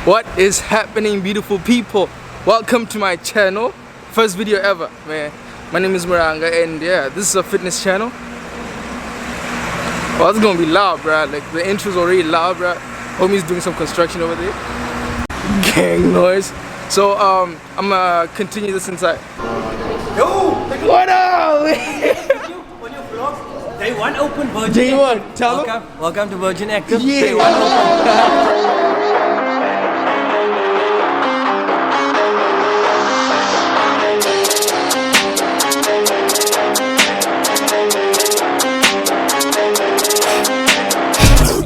What is happening, beautiful people? Welcome to my channel. First video ever, man. My name is Maranga, and yeah, this is a fitness channel. Oh, it's gonna be loud, bro. Like the intro's already loud, bro. Homie's doing some construction over there. Gang noise. So I'm gonna continue this inside. Yo! What up? On your vlog, Day 1 open Virgin. Day 1, tell them. Welcome to Virgin Active. Yeah. Day 1 open.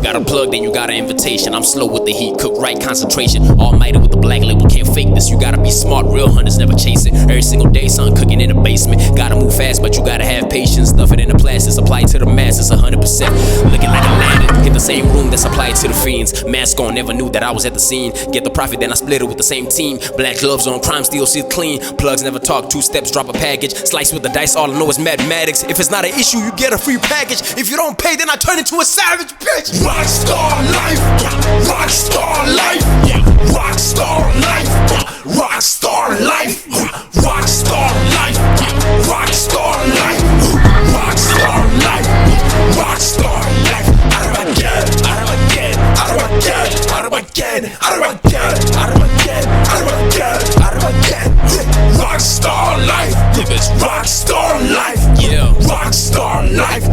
Got a plug, then you got an invitation. I'm slow with the heat, cook right, concentration. Almighty with the black label, can't fake this. You gotta be smart, real hunters never chase it. Every single day, son, cooking in the basement. Gotta move fast, but you gotta have patience. Stuff it in the plastic, apply it to the masses, 100%. Looking like a landed, hit the same room that's applied to the fiends. Mask on, never knew that I was at the scene. Get the profit, then I split it with the same team. Black gloves on, crime still see clean. Plugs never talk, 2 steps, drop a package. Slice with the dice, all I know is mathematics. If it's not an issue, you get a free package. If you don't pay, then I turn into a savage, bitch. Rockstar life, rockstar life, rockstar life, rockstar life, rockstar life, rockstar life, rockstar life, rockstar life. Out of again, out of again, out of again, out of again, out of again, out of again, out of again, out of again. Rockstar life, it's rockstar life, Yeah. rockstar life,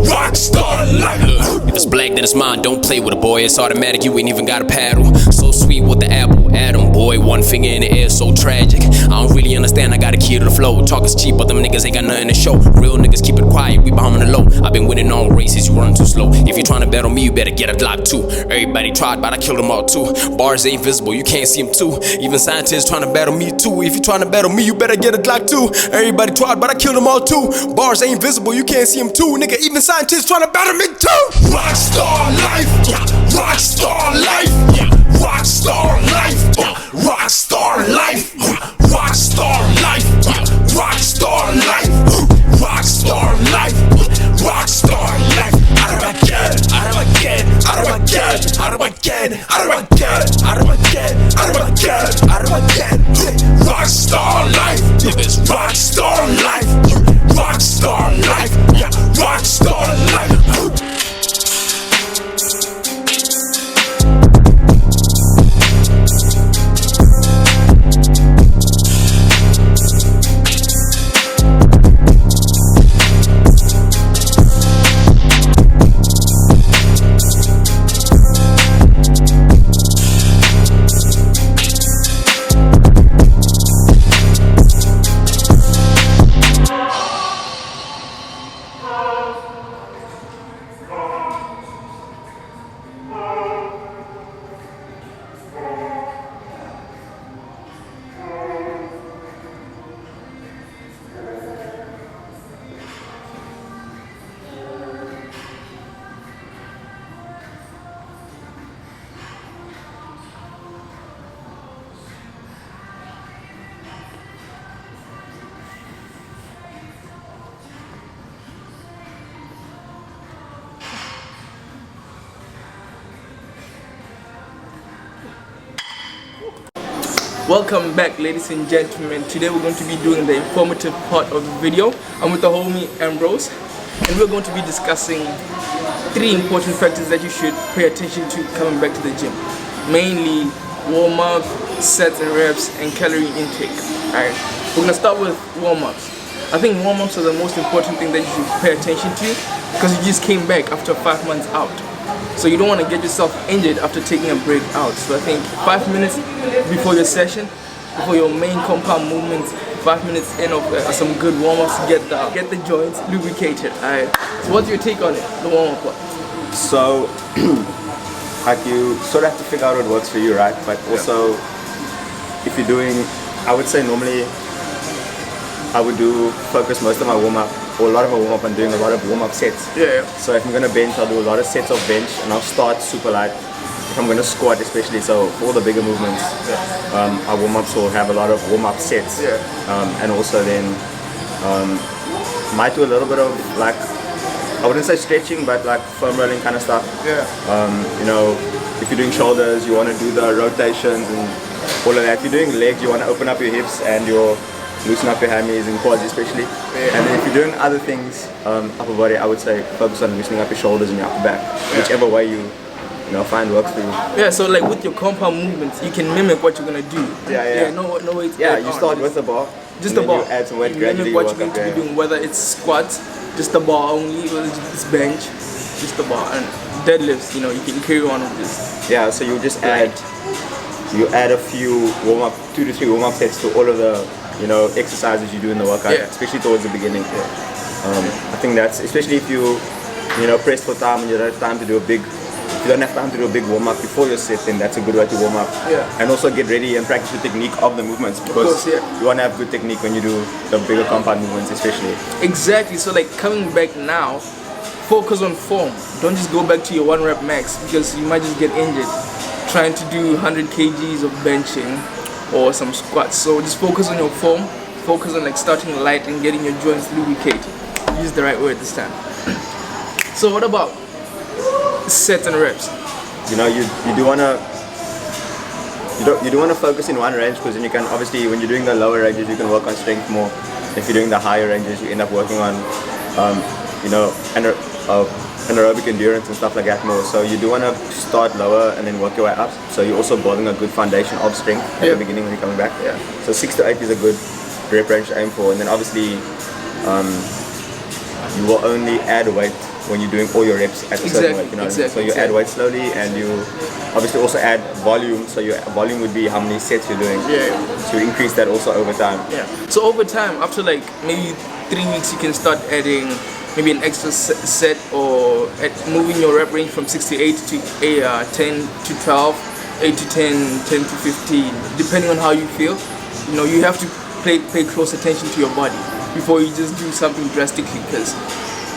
rockstar life. If it's black, then it's mine. Don't play with a boy. It's automatic. You ain't even got a paddle. So sweet with the apple. Adam, boy, one finger in the air, so tragic. I don't really understand. I got a key to the flow. Talk is cheap, but them niggas ain't got nothing to show. Real niggas keep it quiet. We bombing the low. I've been winning all races. You run too slow. If you tryna bet on me, you better get a Glock too. Everybody tried, but I killed them all too. Bars ain't visible. You can't see them too. Even scientists tryna battle me too. If you tryna battle me, you better get a Glock too. Everybody tried, but I killed them all too. Bars ain't visible. You can't see them too. Nigga, even scientists tryna battle me too. Rockstar life, rockstar life, rockstar life, rockstar life, rockstar life, rockstar life, rockstar life, rockstar life. Out of again, out of again, out of again, out of again, out of again, out of again, out of again, out of again. Rockstar life, it's rockstar life, rockstar life, rockstar life. Welcome back, ladies and gentlemen. Today we're going to be doing the informative part of the video. I'm with the homie Ambrose, and we're going to be discussing 3 important factors that you should pay attention to coming back to the gym. Mainly warm-up, sets and reps, and calorie intake. Alright, we're gonna start with warm-ups. I think warm-ups are the most important thing that you should pay attention to, because you just came back after 5 months out. So you don't want to get yourself injured after taking a break out. So I think 5 minutes before your session, before your main compound movements, 5 minutes in of some good warm-ups to get the joints lubricated. Alright. So what's your take on it, the warm-up part? So, like, you sort of have to figure out what works for you, right? But also, if you're doing, I would say normally, I would focus most of my warm-up, or a lot of my warm-up on doing a lot of warm-up sets. Yeah. So if I'm going to bench, I'll do a lot of sets of bench, and I'll start super light. If I'm going to squat especially, so for all the bigger movements, our warm-ups will have a lot of warm-up sets. Yeah. And also then, might do a little bit of like, I wouldn't say stretching, but like foam rolling kind of stuff. Yeah. You know, if you're doing shoulders, you want to do the rotations and all of that. If you're doing legs, you want to open up your hips and loosen up your hammies and quads especially. And then if you're doing other things, upper body, I would say focus on loosening up your shoulders and your upper back, whichever way you find works for you. Yeah, so like with your compound movements, you can mimic what you're gonna do. Yeah. No weight. Yeah, you start with the bar. Just the bar. You add some weight you gradually. mimic what you're going to be doing, whether it's squats, just the bar only, or it's bench, just the bar, and deadlifts. You can carry on with this. Yeah, so you just add a few 2 to 3 warm-up sets to all of the exercises you do in the workout, especially towards the beginning. I think that's, especially if you pressed for time and you don't have time to do a big warm-up before your set, then that's a good way to warm up. And also get ready and practice the technique of the movements, because you want to have good technique when you do the bigger compound movements especially. Exactly, so like coming back now, focus on form. Don't just go back to your 1 rep max, because you might just get injured trying to do 100 kgs of benching or some squats. So just focus on your form, focus on like starting light and getting your joints lubricated. Use the right word this time. So what about sets and reps? You do want to focus in one range, because then you can, obviously when you're doing the lower ranges you can work on strength more. If you're doing the higher ranges you end up working on anaerobic endurance and stuff like that more. So you do want to start lower and then work your way up, so you're also building a good foundation of strength at the beginning when you're coming back. So 6 to 8 is a good rep range to aim for, and then obviously you will only add weight when you're doing all your reps at a certain weight. So you add weight slowly, and you obviously also add volume. So your volume would be how many sets you're doing. So you increase that also over time. So over time, after like maybe 3 weeks, you can start adding maybe an extra set, or moving your rep range from 6 to 8 to 10 to 12, 8 to 10, 10 to 15, depending on how you feel. You have to pay close attention to your body before you just do something drastically, because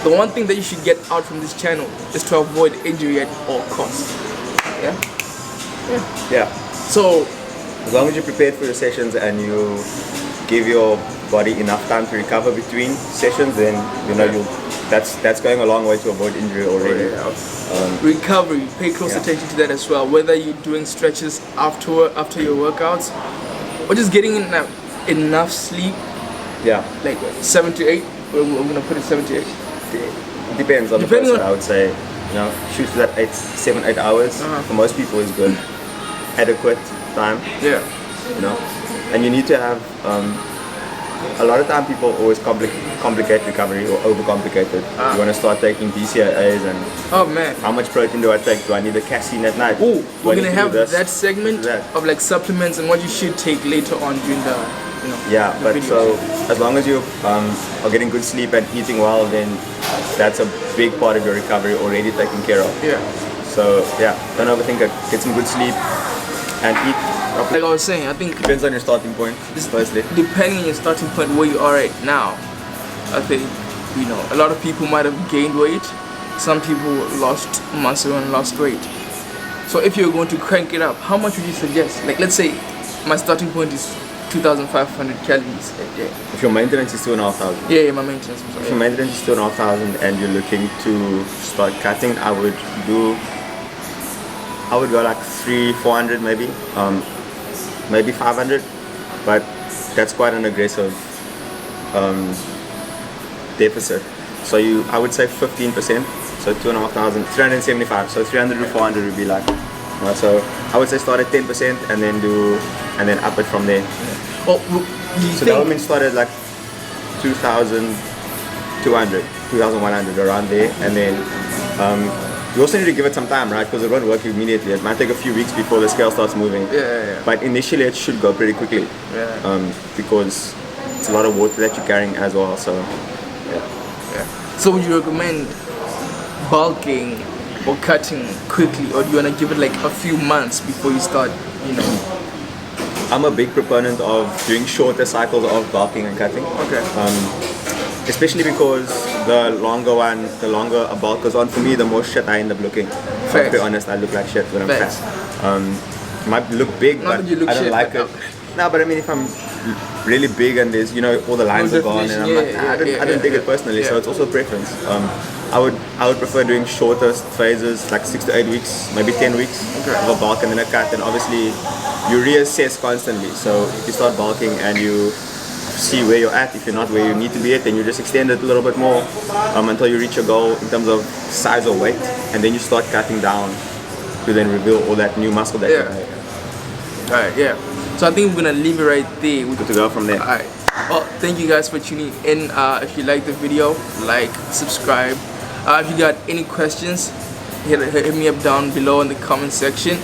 the one thing that you should get out from this channel is to avoid injury at all costs. So as long as you're prepared for your sessions and you give your body enough time to recover between sessions, then that's going a long way to avoid injury already. Recovery, pay close attention to that as well, whether you're doing stretches after your workouts, or just getting enough sleep. Like 7 to 8. We're gonna put it 7 to 8. It depends on the person. I would say, shoot for that 7-8 hours. For most people is good. Adequate time. And you need to have a lot of time people always complicate recovery or overcomplicate it. You want to start taking BCAAs and how much protein do I take? Do I need a casein at night? We're gonna have that segment of like supplements and what you should take later on during the but videos. So as long as you are getting good sleep and eating well, then that's a big part of your recovery already taken care of. So don't overthink it. Get some good sleep and eat properly. Like I was saying, I think depends on your starting point. Firstly, depending on your starting point where you are right now, I think a lot of people might have gained weight. Some people lost muscle and lost weight. So if you're going to crank it up, how much would you suggest? Like let's say my starting point is 2,500 calories a day. If your maintenance is 2,500. Yeah, my maintenance. If your maintenance is 2,500 and you're looking to start cutting, I would go like 300-400 maybe, maybe 500, but that's quite an aggressive deficit. So I would say 15%, so 2,500, 375. So 300 to 400 would be like. So I would say start at 10% and then up it from there. So the women started like 2,200, 2,100 around there, and then you also need to give it some time, right? Because it won't work immediately. It might take a few weeks before the scale starts moving. But initially it should go pretty quickly. Because it's a lot of water that you're carrying as well. So So would you recommend bulking or cutting quickly, or do you want to give it like a few months before you start, I'm a big proponent of doing shorter cycles of bulking and cutting. Especially because the longer a bulk goes on, for me, the more shit I end up looking. To be honest, I look like shit when I'm fat. Might look big, but I don't like it. No, but I mean, if I'm really big and there's, you know, all the lines are gone, and I'm like, nah, I don't dig it personally. So it's also a preference. I would prefer doing shorter phases, like 6 to 8 weeks, maybe 10 weeks of a bulk and then a cut. And obviously, you reassess constantly. So if you start bulking and you see where you're at, if you're not where you need to be at, then you just extend it a little bit more until you reach your goal in terms of size or weight, and then you start cutting down to then reveal all that new muscle that you have. Alright, yeah. So I think we're gonna leave it right there. Good to go from there. Alright. Well, thank you guys for tuning in. If you like the video, like, subscribe. If you got any questions, hit me up down below in the comment section.